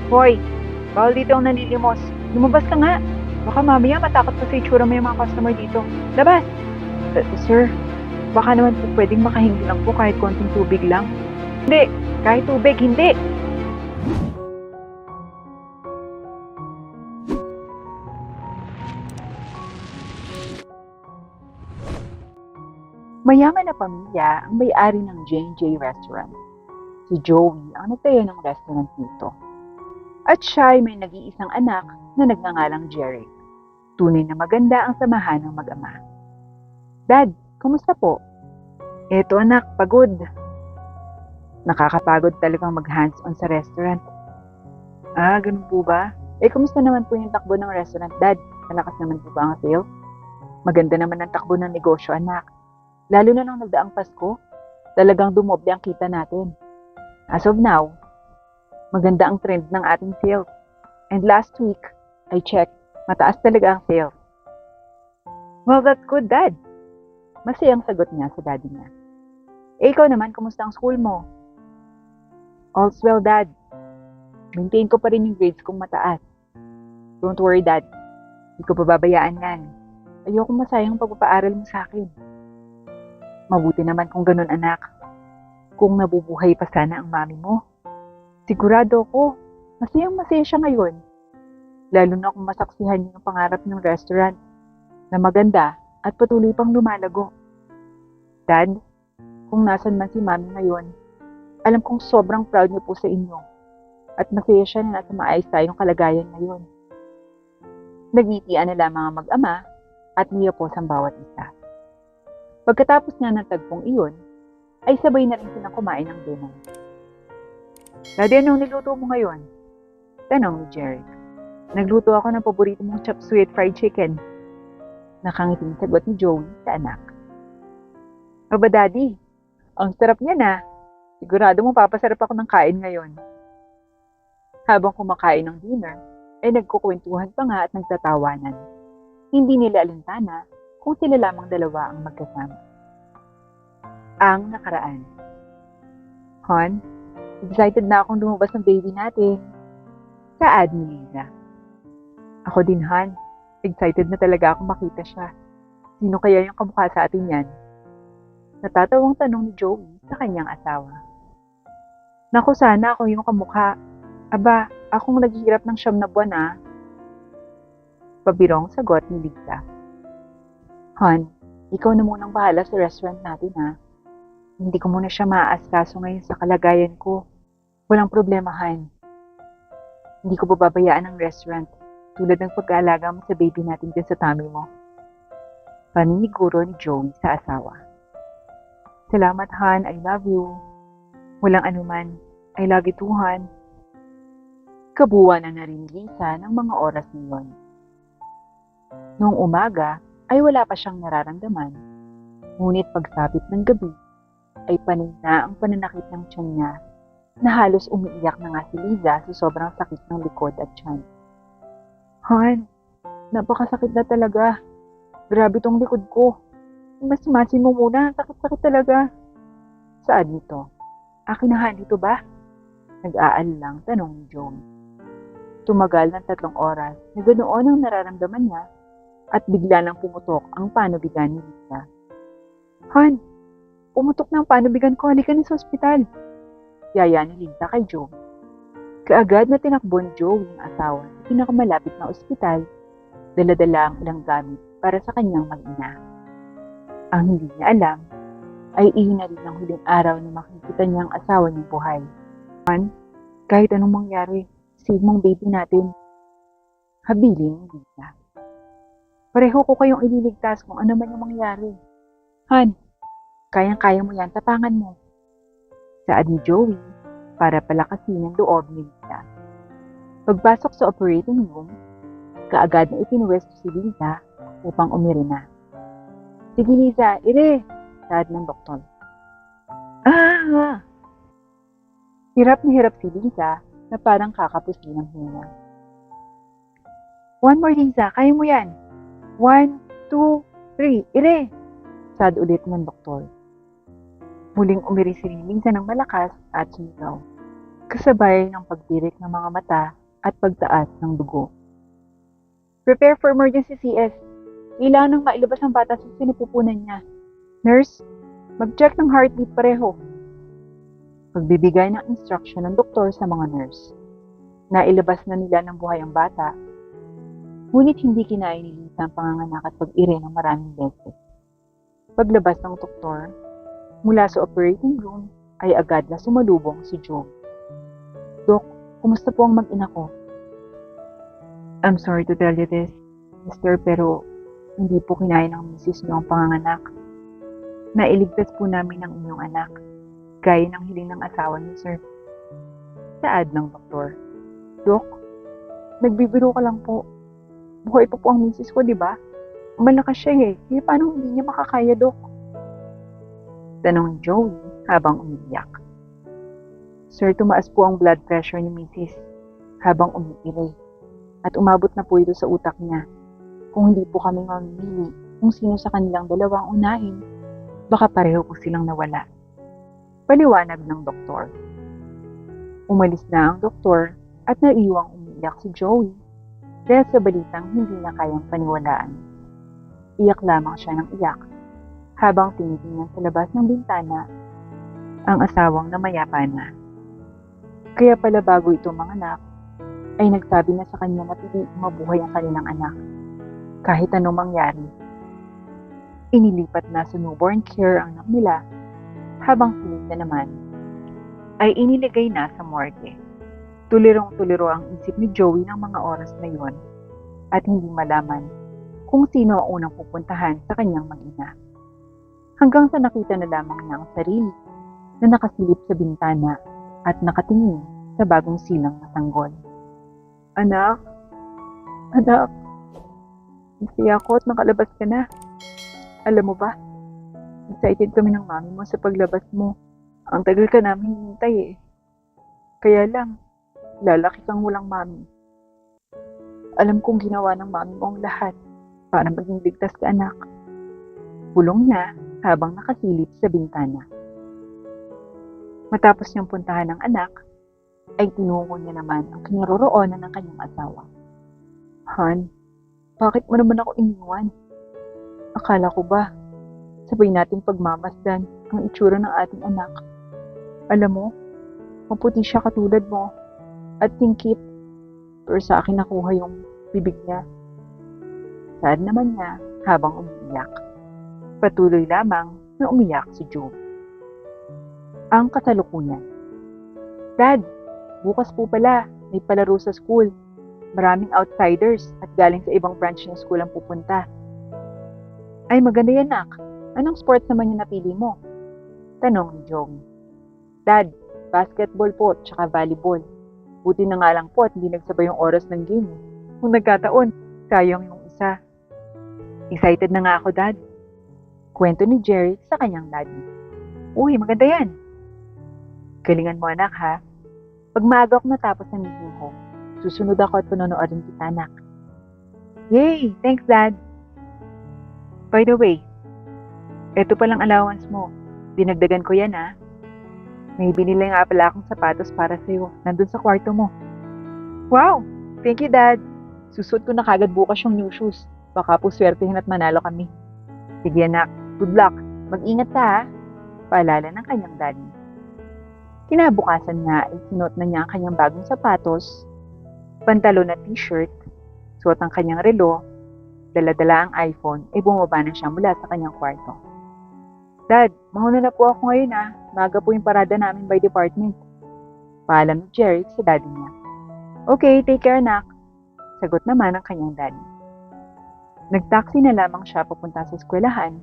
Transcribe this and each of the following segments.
Hoy, bawal dito ang nanlilimos. Lumabas ka nga. Baka mamaya matakot pa sa itsura mo yung mga customer dito. Labas! Sir, baka naman po pwedeng makahingi lang po kahit konting tubig lang. Hindi! Kahit tubig, hindi! Mayaman na pamilya ang may-ari ng J&J Restaurant. Si Joey ang nagtayo ng restaurant dito. At siya ay may nag-iisang anak na nagngangalang Jerry. Tunay na maganda ang samahan ng mag-ama. Dad, kumusta po? Eto anak, pagod. Nakakapagod talagang mag-hands-on sa restaurant. Ganun po ba? Kumusta naman po yung takbo ng restaurant, Dad? Malakas naman po ba ang sales? Maganda naman ang takbo ng negosyo, anak. Lalo na nung nagdaang Pasko, talagang dumoble ang kita natin. As of now, maganda ang trend ng ating sales. And last week, I checked, mataas talaga ang sales. Well, that's good, Dad. Masayang sagot niya sa daddy niya. Ikaw naman, kumusta ang school mo? All's well, Dad. Maintain ko pa rin yung grades kong mataas. Don't worry, Dad. Hindi ko pababayaan yan. Ayoko masayang ang pagpapaaral mo sa akin. Mabuti naman kung ganun, anak. Kung nabubuhay pa sana ang mami mo. Sigurado ko, masayang-masaya siya ngayon. Lalo na kung masaksihan niyo yung pangarap ng restaurant na maganda at patuloy pang lumalago. Dad, kung nasan man si mami ngayon, alam kong sobrang proud niyo po sa inyo at masaya siya na nasa maayos tayong kalagayan ngayon. Nagngitian na lamang ang mag-ama at niyapos ang bawat isa. Pagkatapos nga ng tagpong iyon, ay sabay na rin silang kumain ng dinner. Daddy, anong niluto mo ngayon? Tanong ni Jerry. Nagluto ako ng paborito mong chop suey at fried chicken. Nakangiting sagot ni Joey sa anak. Aba, Daddy, ang sarap niya na. Sigurado mo papasarap ako ng kain ngayon. Habang kumakain ng dinner, ay nagkukwentuhan pa nga at nagtatawanan. Hindi nila alintana kung sila lamang dalawa ang magkasama. Ang nakaraan. Hon, excited na akong lumabas ng baby natin. Saad ni Liza. Ako din, Han. Excited na talaga akong makita siya. Sino kaya yung kamukha sa atin yan? Natatawang tanong ni Joey sa kanyang asawa. Naku, sana ako yung kamukha. Aba, akong naghihirap ng 9 na buwan. Pabirong sagot ni Liza. Han, ikaw na munang bahala sa restaurant natin Hindi ko muna siya maaasikaso ngayon sa kalagayan ko. Walang problema, Han. Hindi ko babayaan ang restaurant tulad ng pag-aalaga mo sa baby natin dyan sa tummy mo. Paniniguro ni Joey sa asawa. Salamat, Han. I love you. Walang anuman. I love you too, Han. Kabuuan na rin Lisa ng mga oras niyon. Noong umaga, ay wala pa siyang nararamdaman. Ngunit pagsapit ng gabi, ay panay na ang pananakit ng tiyan niya na halos umiiyak na nga si Liza sa sobrang sakit ng likod at tiyan. Han, napakasakit na talaga. Grabe tong likod ko. Mas masin mo muna, sakit-sakit talaga. Saan nito? Akin na, Han, dito ba? Nag-aalang tanong ni Joey. Tumagal ng 3 oras na ganoon ang nararamdaman niya at bigla nang pumutok ang panubigan ni Lisa. Han, pumutok na ang panubigan ko, halika na sa ospital. Yaya ni Lisa kay Joey. Kaagad na tinakbo ni Joey ang asawa sa pinakamalapit na ospital, dala-dala ang ilang gamit para sa kanyang mag-ina. Ang hindi niya alam ay iyon na rin ang huling araw na makikita niya ang asawa niyang buhay. Han, kahit anong mangyari, save mong baby natin. Habilin ni Lisa. Pareho ko kayong ililigtas kung ano man yung mangyari. Han, kayang-kaya mo yan, tapangan mo. Saad ni Joey para palakasin ang loob ni Lisa. Pagpasok sa operating room, kaagad na ipinuwesto si Lisa upang umirina. Sige Lisa, ire! Saad ng doktor. Hirap na hirap si Lisa na parang kakapusin ng hinga. One more Lisa, kaya mo yan. 1, 2, 3, ire! Saad ulit ng doktor. Muling umiri si Lisa ng malakas at sumigaw. kasabay ng pagtirik ng mga mata at pagtaas ng dugo. Prepare for emergency CS. Kailangan nang mailabas ang bata sa sinipupunan niya. Nurse, mag-check ng heartbeat pareho. Pagbibigay ng instruction ng doktor sa mga nurse. Nailabas na nila ng buhay ang bata, ngunit hindi kinainilita ang panganganak at pag-ire ng maraming beses. Paglabas ng doktor, mula sa operating room ay agad na sumalubong si Joe. Dok, kumusta po ang mag-ina ko? I'm sorry to tell you this, Mister, pero hindi po kinaya ng misis niyo ang panganganak. Nailigtas po namin ang inyong anak, gaya ng hiling ng asawa niyo, sir. Saad ng doktor. Dok, nagbibiro ka lang po. Buhay pa po ang misis ko, di ba? Malakas siya eh. Kaya paano hindi niya makakaya, Dok? Tanong ni Joey habang umiiyak. Sir, tumaas po ang blood pressure ni misis habang umiiray. At umabot na po ito sa utak niya. Kung hindi po kami mamimili kung sino sa kanilang dalawang unahin, baka pareho po silang nawala. Paliwanag ng doktor. Umalis na ang doktor at naiwang umiiyak si Joey dahil sa balitang hindi na kayang paniwalaan. Iyak lamang siya ng iyak habang tinitingnan sa labas ng bintana ang asawang namayapa na. Kaya pala bago ito manganak, ay nagsabi na sa kanya na piliin mabuhay ang kanilang anak kahit anong mangyari. Inilipat na sa newborn care ang anak nila habang silid na naman ay iniligay na sa morgue. Tulirong-tuliro ang isip ni Joey ng mga oras na yon at hindi malaman kung sino ang unang pupuntahan sa kanyang mag-ina. Hanggang sa nakita na lamang niya ang sarili na nakasilip sa bintana at nakatingin sa bagong silang na sanggol. Anak, anak, masaya ako at nakalabas ka na. Alam mo ba, excited kami ng mami mo sa paglabas mo. Ang tagal ka namin hinintay eh. Kaya lang, lalaki kang walang mami. Alam kong ginawa ng mami mo ang lahat para maging ligtas ka, anak. Bulong niya habang nakasilip sa bintana. Matapos niyang puntahan ng anak, ay tinungo niya naman ang kinaroroonan ng kanyang asawa. Han, bakit mo naman ako iniwan? Akala ko ba, sabay nating pagmamasdan ang itsura ng ating anak. Alam mo, maputi siya katulad mo at tingkit, pero sa akin nakuha yung bibig niya. Sad naman niya habang umiiyak. Patuloy lamang na umiyak si Joe. Ang kasalukuyan. Dad, bukas po pala, may palaro sa school. Maraming outsiders at galing sa ibang branch ng school ang pupunta. Ay, maganda yan, nak. Anong sports naman yung napili mo? Tanong ni Joey. Dad, basketball po, tsaka volleyball. Buti na nga lang po at hindi nagsabay yung oras ng game. Kung nagkataon, sayang yung isa. Excited na nga ako, Dad. Kwento ni Jerry sa kanyang daddy. Uy, maganda yan. Galingan mo, anak, ha? Pag maaga ako natapos ng meeting ko, susunod ako at panonoodin kita, anak. Yay! Thanks, Dad! By the way, eto palang allowance mo. Dinagdagan ko yan, ha? May binili nga pala akong sapatos para sa'yo. Nandun sa kwarto mo. Wow! Thank you, Dad! Susuot ko na kagad bukas yung new shoes. Baka po swertehin at manalo kami. Sige, anak. Good luck. Mag-ingat ka, ha? Paalala ng kanyang daddy. Kinabukasan nga ay sinuot na niya ang kanyang bagong sapatos, pantalon at t-shirt, suot ang kanyang relo, dala-dala ang iPhone, ay bumaba na siya mula sa kanyang kwarto. Dad, mauna na po ako ngayon, ha. Maaga po yung parada namin by department. Paalam ni Jerry sa daddy niya. Okay, take care, anak. Sagot naman ang kanyang daddy. Nagtaksi na lamang siya papunta sa eskwelahan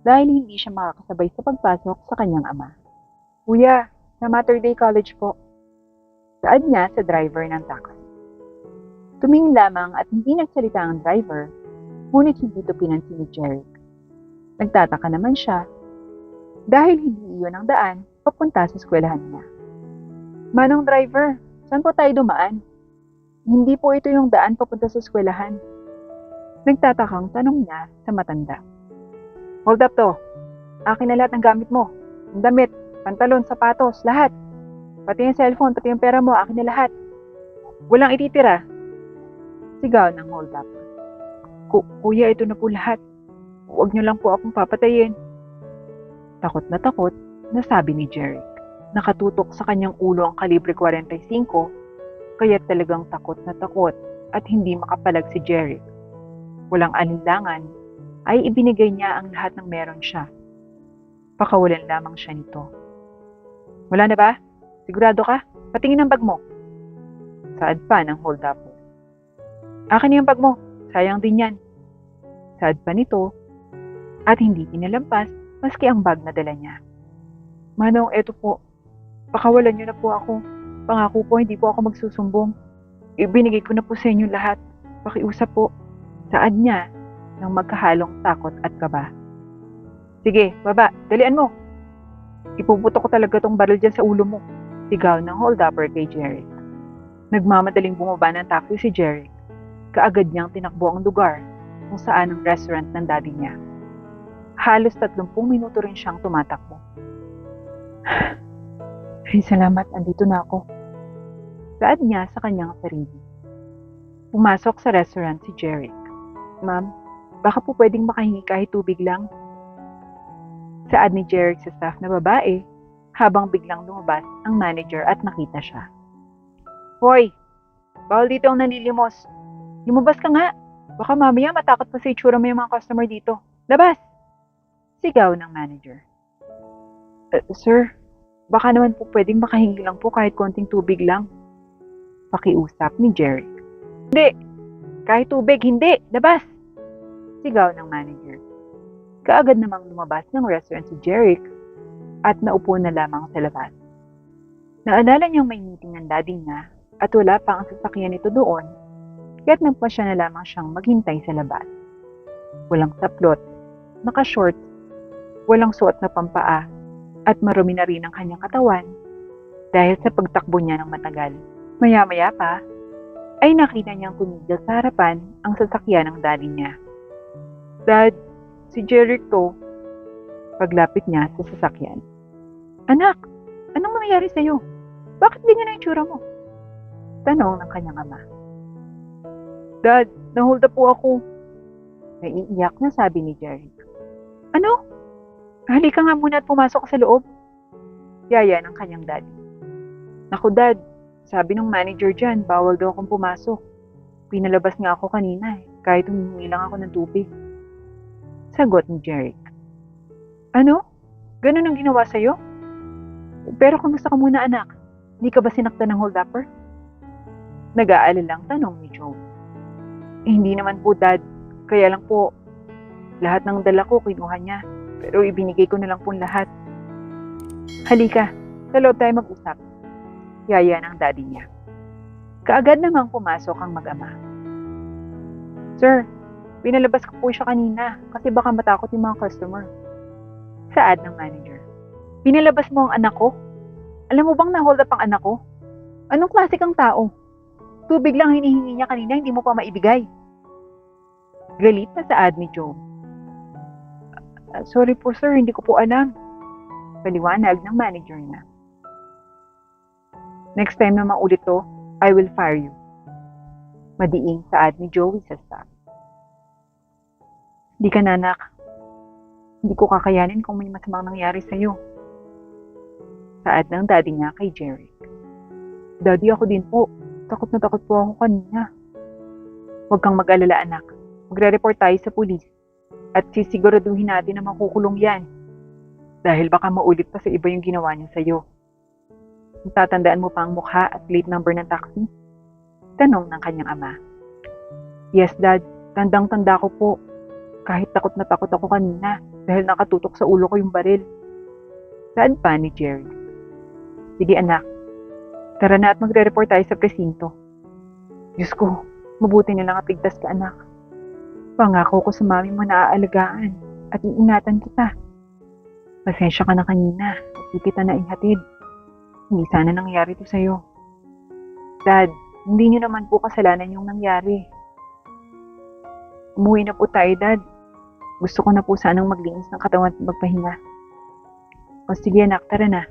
dahil hindi siya makakasabay sa pagpasok sa kanyang ama. Kuya, sa Mater Dei College po. Saad niya sa driver ng taxi. Tumingin lamang at hindi nagsalita ang driver, ngunit hindi ito pinansin ni Jerry. Nagtataka naman siya dahil hindi iyon ang daan papunta sa eskwelahan niya. Manong driver, saan po tayo dumaan? Hindi po ito yung daan papunta sa eskwelahan. Nagtatakang tanong niya sa matanda. Hold up to. Akin na lahat ng gamit mo. Ang damit, pantalon, sapatos, lahat. Pati yung cellphone, pati yung pera mo, akin na lahat. Walang ititira. Sigaw ng hold-up. Kuya, ito na po lahat. Huwag niyo lang po akong papatayin. Takot, nasabi ni Jeric. Nakatutok sa kanyang ulo ang kalibre 45, kaya talagang takot at hindi makapalag si Jeric. Walang alinlangan, ay ibinigay niya ang lahat ng meron siya. Pakawalan lamang siya nito. Wala na ba? Sigurado ka? Patingin ang bag mo. Saad pa ng hold-up. Akin yung bag mo. Sayang din yan. Saad pa nito at hindi pinalampas maski ang bag na dala niya. Manong, eto po. Pakawalan niyo na po ako. Pangako po, hindi po ako magsusumbong. Ibinigay ko na po sa inyo lahat. Pakiusap po. Saad niya ng magkahalong takot at kaba. Sige, baba. Dalian mo. Ipuputok ko talaga tong baril dyan sa ulo mo. Sigaw ng hold-upper kay Jeric. Nagmamadaling bumaba ng taxi si Jeric. Kaagad niyang tinakbo ang lugar kung saan ang restaurant ng daddy niya. Halos 30 minuto rin siyang tumatakbo. Ay, salamat, andito na ako. Saad niya sa kanyang sarili. Pumasok sa restaurant si Jeric. Ma'am, baka po pwedeng makahingi kahit tubig lang. Saad ni Jeric sa staff na babae habang biglang lumabas ang manager at nakita siya. Hoy! Bawal dito ang nanilimos. Lumabas ka nga. Baka mamaya matakot pa sa itsura mo yung mga customer dito. Labas! Sigaw ng manager. Sir, baka naman po pwedeng makahingi lang po kahit konting tubig lang. Pakiusap ni Jeric. Hindi! Kahit tubig, hindi! Labas! Sigaw ng manager. Kaagad namang lumabas ng restaurant si Jeric at naupo na lamang sa labas. Naalala niyang may meeting ng daddy niya at wala pa ang sasakyan nito doon, kaya't nagpasya na lamang siyang maghintay sa labas. Walang saplot, naka-short, walang suot na pampaa, at marumi na rin ang kanyang katawan dahil sa pagtakbo niya ng matagal. Maya-maya pa, ay nakita niyang tumigil sa harapan ang sasakyan ng daddy niya. Dad, si Jeric to. Paglapit niya sa sasakyan. Anak, anong nangyayari sa'yo? Bakit ganyan ang itsura mo? Tanong ng kanyang ama. Dad, nahold up po ako. Naiiyak na sabi ni Jeric. Ano? Halika nga muna at pumasok sa loob. Yaya ng kanyang daddy. Naku dad, sabi ng manager dyan, bawal daw akong pumasok. Pinalabas nga ako kanina kahit humingi lang ako ng tubig. Sagot ni Jeric. Ano? Ganun ang ginawa sa'yo? Pero kumusta ka muna anak? Hindi ka ba sinaktan ng hold-upper? Nag-aalalang tanong ni Joe. Hindi naman po dad, kaya lang po, lahat ng dala ko kinuha niya, pero ibinigay ko na lang po lahat. Halika, sa loob tayo mag-usap. Yaya ng daddy niya. Kaagad namang pumasok ang mag-ama. Sir, pinalabas ko po siya kanina kasi baka matakot yung mga customer. Saad ng manager. Pinalabas mo ang anak ko? Alam mo bang na-hold up ang anak ko? Anong klase kang tao? Tubig lang hinihingi niya kanina, hindi mo pa maibigay. Galit na saad ni Joe. Sorry po sir, hindi ko po alam. Paliwanag ng manager niya. Next time na maulit to, I will fire you. Madiing saad ni Joey sa staff. Di ka nanak. Hindi ko kakayanin kung may masamang nangyari sa'yo. Saad ng daddy niya kay Jeric. Daddy, ako din po. Takot na takot po ako kanina. Huwag kang mag-alala anak. Magre-report tayo sa pulis. At sisiguraduhin natin na makukulong yan. Dahil baka maulit pa sa iba yung ginawa niya sa'yo. Tatandaan mo pa ang mukha at plate number ng taxi? Tanong ng kanyang ama. Yes dad, tandang-tanda ko po. Kahit takot na takot ako kanina dahil nakatutok sa ulo ko yung baril. Saan pa ni Jerry? Sige anak, tara na at magre-report tayo sa presinto. Diyos ko, mabuti na lang at ligtas ka anak. Pangako ko sa mami mo na aalagaan at iingatan kita. Pasensya ka na kanina at di kita na ihatid. Hindi sana nangyari to sa'yo. Dad, hindi niyo naman po kasalanan yung nangyari. Umuwi na po tayo, Dad. Gusto ko na po sanang maglinis ng katawan at magpahinga. O sige anak, tara na.